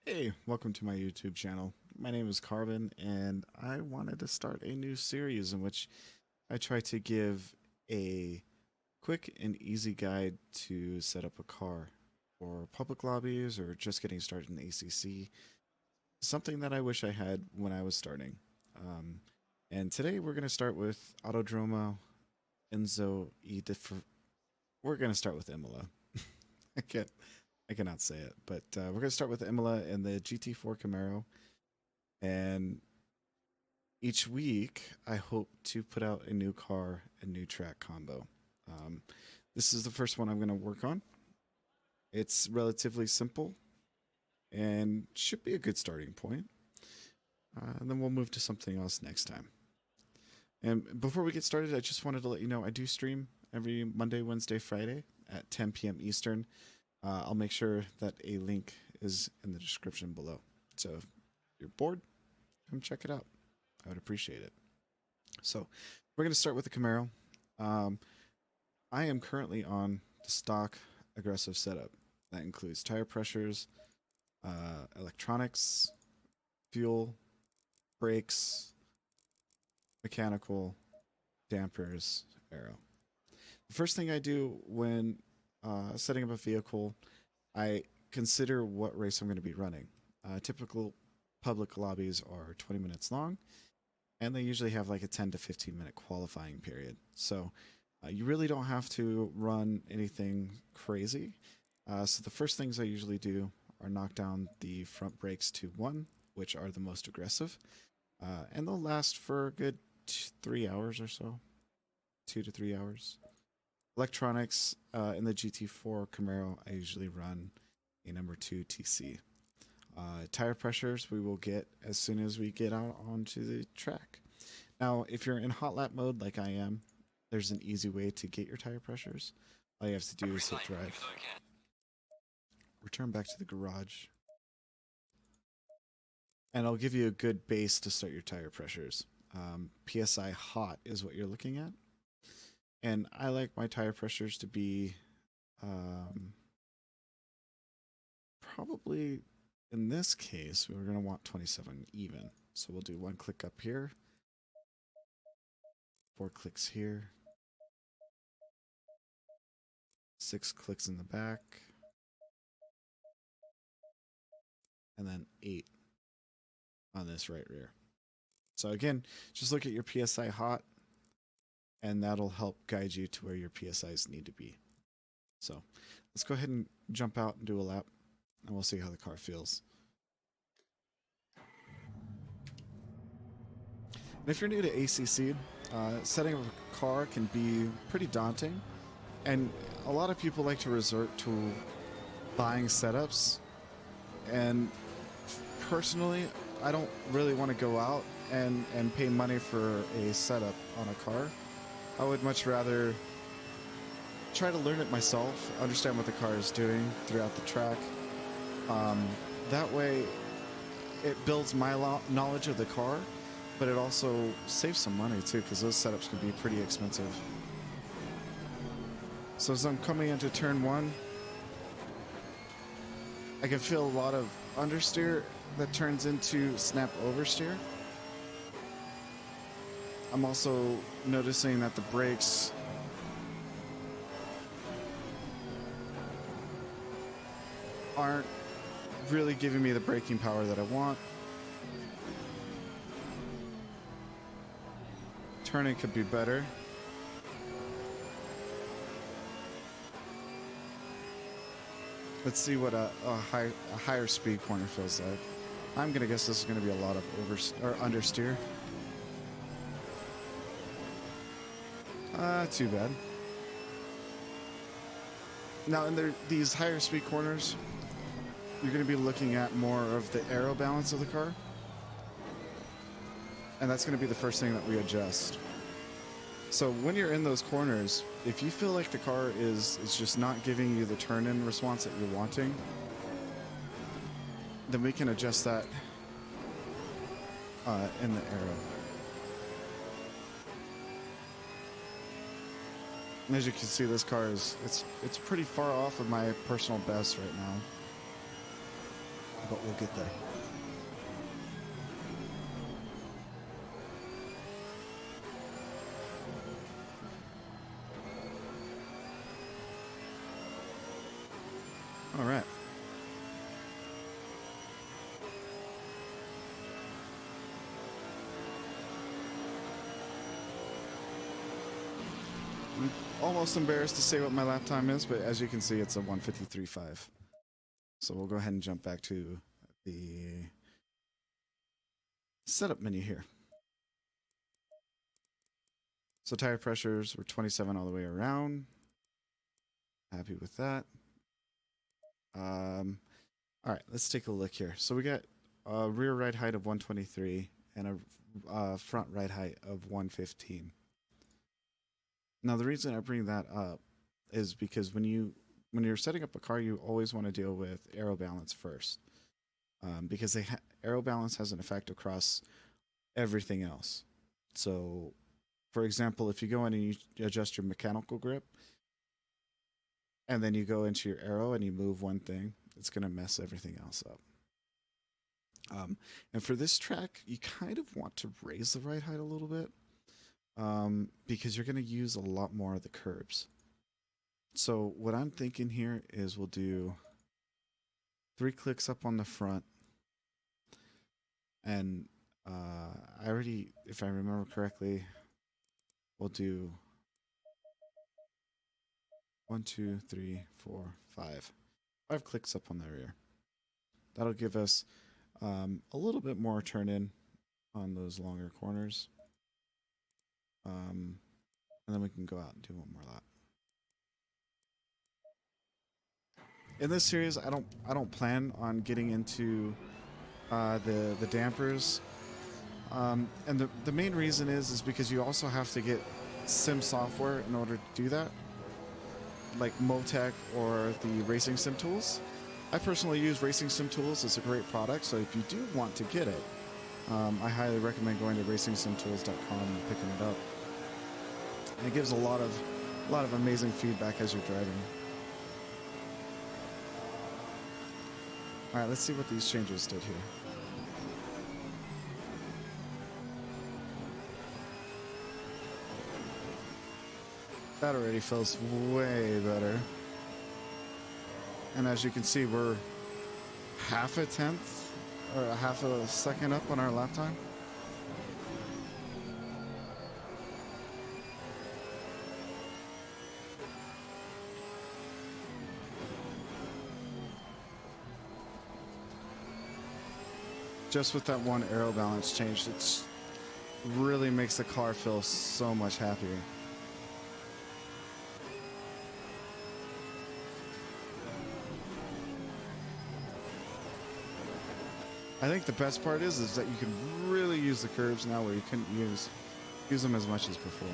Hey, welcome to my YouTube channel. My name is Carvin, and I wanted to start a new series in which I try to give a quick and easy guide to set up a car for public lobbies or just getting started in ACC. Something that I wish I had when I was starting. Um, and today we're going to start with Autodromo Enzo e We're going to start with Imola. I can't, I cannot say it, but we're going to start with Imola and the GT4 Camaro. And each week, I hope to put out a new car and new track combo. Um, this is the first one I'm going to work on. It's relatively simple and should be a good starting point. And then we'll move to something else next time. And before we get started, I just wanted to let you know I do stream every Monday, Wednesday, Friday at 10 p.m. Eastern. I'll make sure that a link is in the description below. So if you're bored, come check it out. I would appreciate it. So we're going to start with the Camaro. Um, I am currently on the stock aggressive setup. That includes tire pressures, electronics, fuel, brakes, mechanical, dampers, aero. The first thing I do when setting up a vehicle, I consider what race I'm going to be running. Typical public lobbies are 20 minutes long, and they usually have like a 10 to 15-minute qualifying period. So you really don't have to run anything crazy. So the first things I usually do are knock down the front brakes to 1, which are the most aggressive. And they'll last for a good 3 hours or so, 2 to 3 hours. Electronics in the GT4 Camaro, I usually run a number 2 TC. Tire pressures we will get as soon as we get out onto the track. Now, if you're in hot lap mode like I am, there's an easy way to get your tire pressures. All you have to do is hit drive. Return back to the garage. And I'll give you a good base to start your tire pressures. PSI hot is what you're looking at. And I like my tire pressures to be probably, in this case, we're going to want 27 even. So we'll do 1 click up here, 4 clicks here, 6 clicks in the back, and then 8 on this right rear. So again, just look at your PSI hot, and that'll help guide you to where your PSIs need to be. So let's go ahead and jump out and do a lap, and we'll see how the car feels. And if you're new to ACC, setting up a car can be pretty daunting, and a lot of people like to resort to buying setups. And personally, I don't really want to go out and pay money for a setup on a car. I would much rather try to learn it myself, understand what the car is doing throughout the track. That way, it builds my knowledge of the car, but it also saves some money too, because those setups can be pretty expensive. So as I'm coming into turn 1, I can feel a lot of understeer that turns into snap oversteer. I'm also noticing that the brakes aren't really giving me the braking power that I want. Turning could be better. Let's see what a higher speed corner feels like. I'm gonna guess this is gonna be a lot of understeer. Too bad. Now, in these higher speed corners, you're gonna be looking at more of the aero balance of the car, and that's gonna be the first thing that we adjust. So when you're in those corners, if you feel like the car is just not giving you the turn-in response that you're wanting, then we can adjust that in the aero. And as you can see, this car is it's pretty far off of my personal best right now. but we'll get there. All right. I'm almost embarrassed to say what my lap time is, but as you can see, it's a 1:53.5. So we'll go ahead and jump back to the setup menu here. So tire pressures were 27 all the way around. Happy with that. All right, let's take a look here. So we got a rear ride height of 123 and a front ride height of 115. Now the reason I bring that up is because when you're setting up a car, you always want to deal with aero balance first, because aero balance has an effect across everything else. So, for example, if you go in and you adjust your mechanical grip, and then you go into your aero and you move one thing, it's going to mess everything else up. And for this track, you kind of want to raise the ride height a little bit, because you're going to use a lot more of the curbs. So what I'm thinking here is we'll do 3 clicks up on the front, and I already, if I remember correctly, we'll do 1, 2, 3, 4, 5. 5 clicks up on the rear. That'll give us a little bit more turn in on those longer corners. And then we can go out and do one more lap. In this series, I don't plan on getting into the dampers, and the main reason is because you also have to get sim software in order to do that, like Motec or the Racing Sim Tools. I personally use Racing Sim Tools. It's a great product, so if you do want to get it, I highly recommend going to racingsimtools.com and picking it up. And it gives a lot of amazing feedback as you're driving. All right, let's see what these changes did here. That already feels way better. And as you can see, we're half a tenth or a half a second up on our lap time. Just with that one aero balance change, it really makes the car feel so much happier. I think the best part is that you can really use the curves now where you couldn't use them as much as before.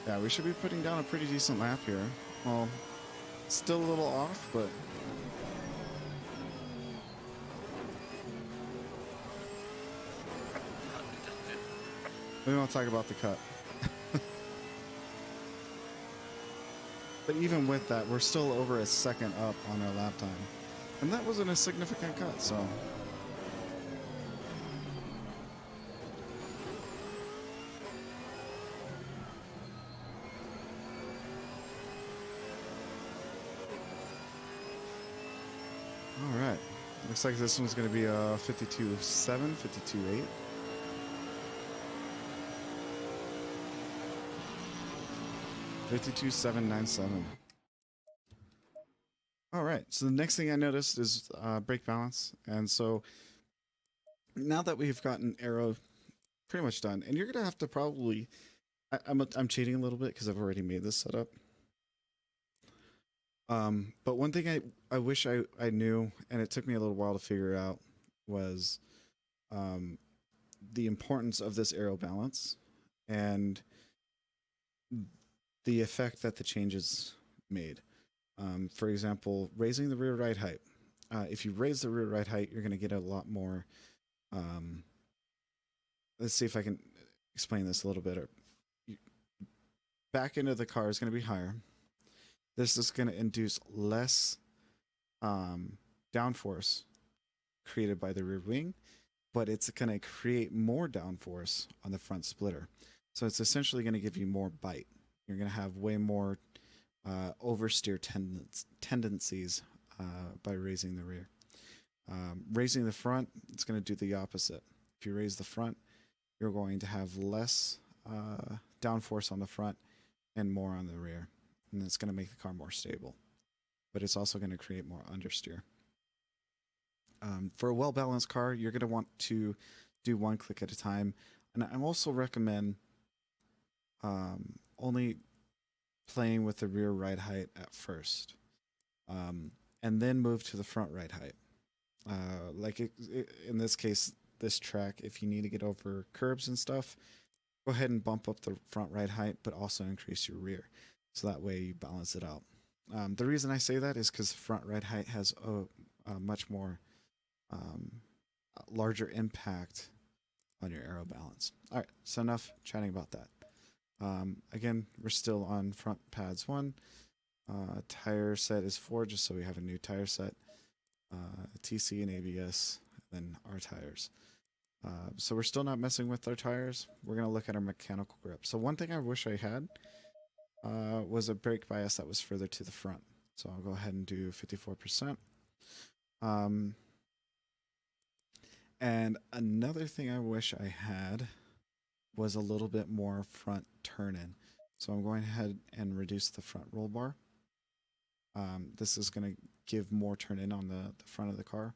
Yeah, we should be putting down a pretty decent lap here. Well, still a little off, but we won't talk about the cut. But even with that, we're still over a second up on our lap time. And that wasn't a significant cut, so. All right. Looks like this one's going to be a 52.7, 52.8. $52,797. All right, so the next thing I noticed is brake balance. And so now that we've gotten aero pretty much done, and you're gonna have to probably, I'm cheating a little bit because I've already made this setup. But one thing I wish I knew, and it took me a little while to figure out, was the importance of this aero balance and the effect that the changes made. For example, raising the rear ride height. If you raise the rear ride height, you're going to get a lot more. Let's see if I can. explain this a little bit. Back end of the car is going to be higher. This is going to induce less downforce created by the rear wing, but it's going to create more downforce on the front splitter. So it's essentially going to give you more bite. You're going to have way more oversteer tendencies by raising the rear. Raising the front, it's going to do the opposite. If you raise the front, you're going to have less downforce on the front and more on the rear. And it's going to make the car more stable. But it's also going to create more understeer. For a well-balanced car, you're going to want to do one click at a time. And I also recommend only playing with the rear ride height at first. And then move to the front ride height. In this case, this track, if you need to get over curbs and stuff, go ahead and bump up the front ride height, but also increase your rear. So that way you balance it out. The reason I say that is because front ride height has a much more larger impact on your aero balance. All right, so enough chatting about that. Again, we're still on front pads 1. Tire set is 4, just so we have a new tire set. TC and ABS, then our tires. So we're still not messing with our tires. We're going to look at our mechanical grip. So one thing I wish I had was a brake bias that was further to the front. So I'll go ahead and do 54%. And another thing I wish I had was a little bit more front turn-in. So I'm going ahead and reduce the front roll bar. This is going to give more turn-in on the front of the car.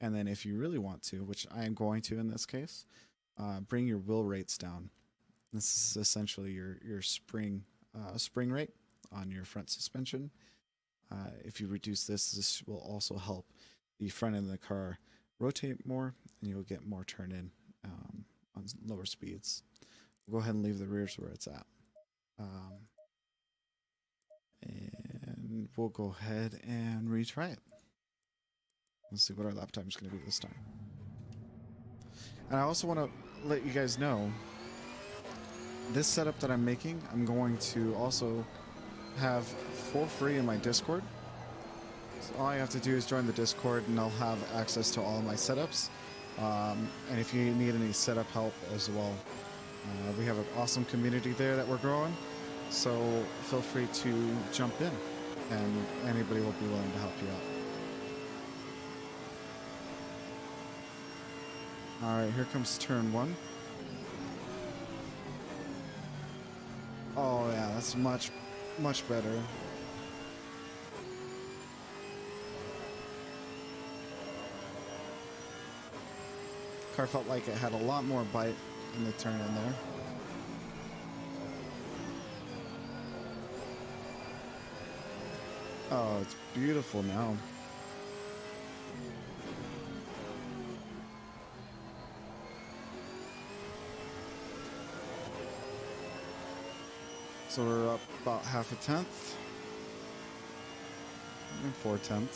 And then if you really want to, which I am going to in this case, bring your wheel rates down. This is essentially your spring rate on your front suspension. If you reduce this, this will also help the front end of the car rotate more, and you'll get more turn-in on lower speeds. We'll go ahead and leave the rears where it's at. And we'll go ahead and retry it. Let's see what our lap time is going to be this time. And I also want to let you guys know, this setup that I'm making, I'm going to also have for free in my Discord. So all I have to do is join the Discord and I'll have access to all of my setups. And if you need any setup help as well, we have an awesome community there that we're growing. So feel free to jump in and anybody will be willing to help you out. Alright, here comes turn 1. Oh yeah, that's much better. Car felt like it had a lot more bite in the turn in there. Oh, it's beautiful now. So we're up about 1/2 tenth. And 4/10.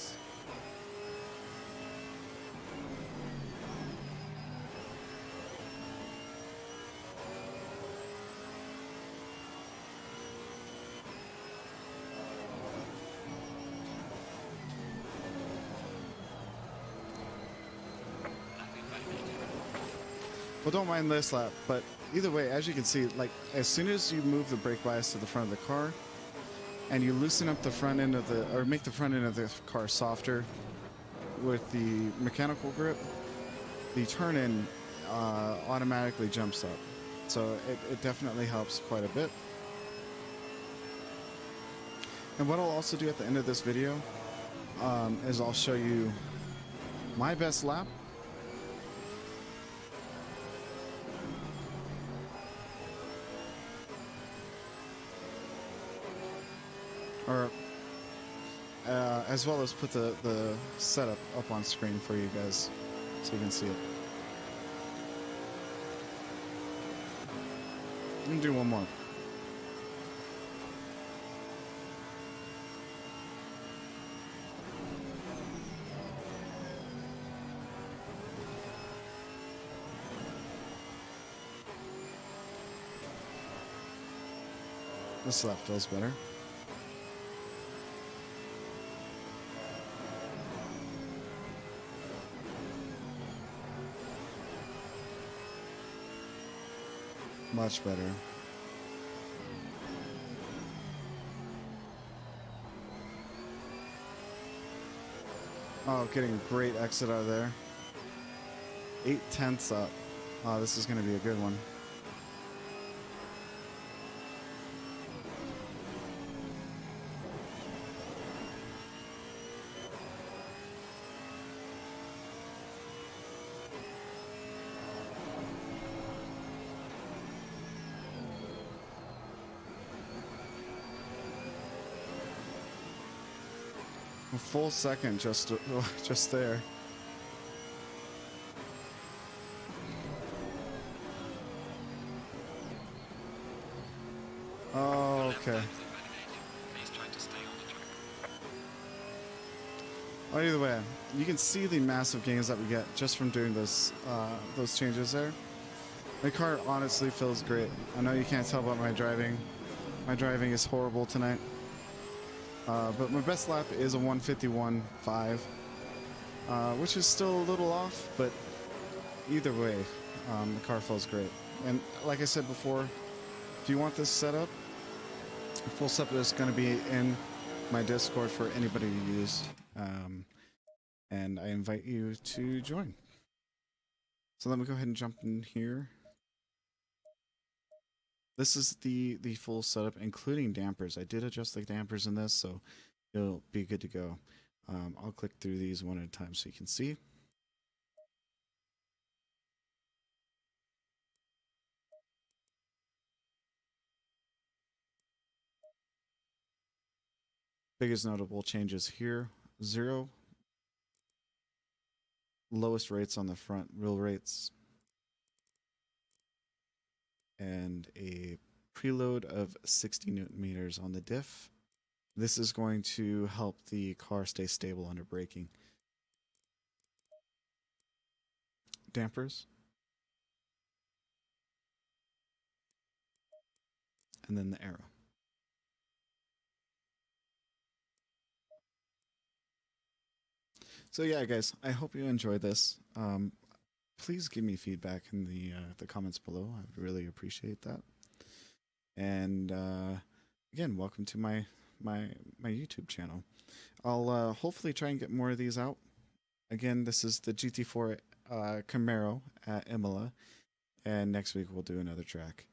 Well, don't mind this lap, but either way, as you can see, like as soon as you move the brake bias to the front of the car and you loosen up the front end of or make the front end of the car softer with the mechanical grip, the turn-in automatically jumps up. So it definitely helps quite a bit. And what I'll also do at the end of this video is I'll show you my best lap. Or as well as put the setup up on screen for you guys so you can see it. Let me do one more. This lap feels better. Much better. Oh, getting a great exit out of there. 8/10 up. Oh, this is going to be a good one. A full second just there. Oh, okay. Oh, either way, you can see the massive gains that we get just from doing those changes there. My car honestly feels great. I know you can't tell about my driving. My driving is horrible tonight. But my best lap is a 151.5, which is still a little off, but either way, the car feels great. And like I said before, if you want this setup, full setup is going to be in my Discord for anybody to use, and I invite you to join. So let me go ahead and jump in here. This is the full setup, including dampers. I did adjust the dampers in this, so it'll be good to go. I'll click through these one at a time so you can see. Biggest notable changes here: 0, lowest rates on the front, real rates, and a preload of 60 newton meters on the diff. This is going to help the car stay stable under braking. Dampers, and then the aero. So yeah, guys, I hope you enjoyed this. Please give me feedback in the comments below. I would really appreciate that. And again, welcome to my YouTube channel. I'll hopefully try and get more of these out. Again, this is the GT4 Camaro at Imola, and next week we'll do another track.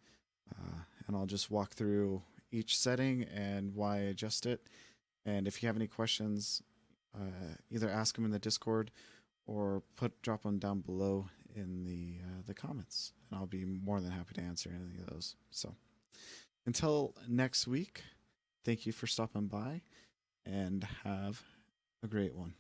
And I'll just walk through each setting and why I adjust it. And if you have any questions, either ask them in the Discord or drop them down below in the comments, and I'll be more than happy to answer any of those. So until next week, thank you for stopping by, and have a great one.